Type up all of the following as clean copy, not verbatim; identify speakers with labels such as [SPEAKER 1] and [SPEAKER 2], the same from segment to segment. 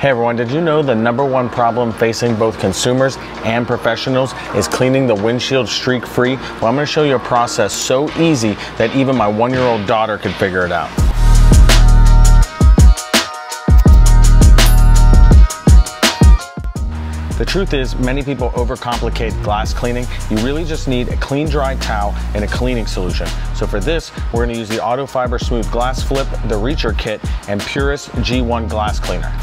[SPEAKER 1] Hey everyone, did you know the #1 problem facing both consumers and professionals is cleaning the windshield streak-free? Well, I'm going to show you a process so easy that even my 1-year-old daughter could figure it out. The truth is, many people overcomplicate glass cleaning. You really just need a clean, dry towel and a cleaning solution. So for this, we're going to use the Auto Fiber Smooth Glass Flip, the Reacher Kit, and Purist G1 Glass Cleaner.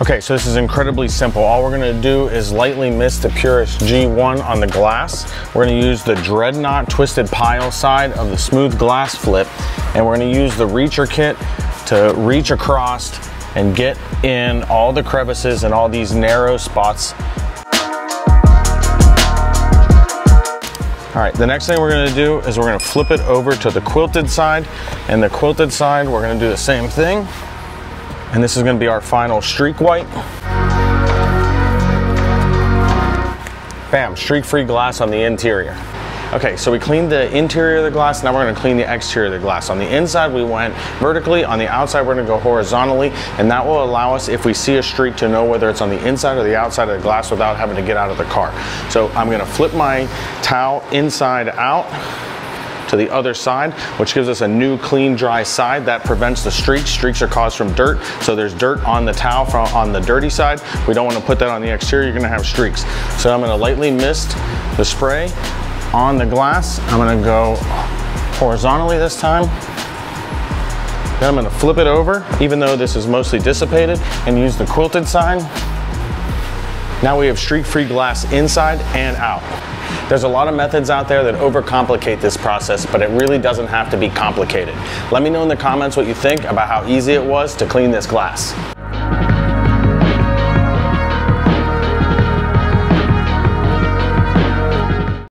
[SPEAKER 1] Okay, so this is incredibly simple. All we're gonna do is lightly mist the Purist G1 on the glass. We're gonna use the Dreadnought Twisted Pile side of the Smooth Glass Flip, and we're gonna use the Reacher Kit to reach across and get in all the crevices and all these narrow spots. All right, the next thing we're gonna do is we're gonna flip it over to the quilted side, and the quilted side, we're gonna do the same thing. And this is going to be our final streak white. Bam, streak-free glass on the interior. Okay, so we cleaned the interior of the glass, now we're going to clean the exterior of the glass. On the inside we went vertically, on the outside we're going to go horizontally, and that will allow us, if we see a streak, to know whether it's on the inside or the outside of the glass without having to get out of the car. So I'm going to flip my towel inside out to the other side, which gives us a new clean, dry side that prevents the streaks. Streaks are caused from dirt, so there's dirt on the towel on the dirty side. We don't want to put that on the exterior, you're going to have streaks. So I'm going to lightly mist the spray on the glass. I'm going to go horizontally this time. Then I'm going to flip it over, even though this is mostly dissipated, and use the quilted side. Now we have streak-free glass inside and out. There's a lot of methods out there that overcomplicate this process, but it really doesn't have to be complicated. Let me know in the comments what you think about how easy it was to clean this glass.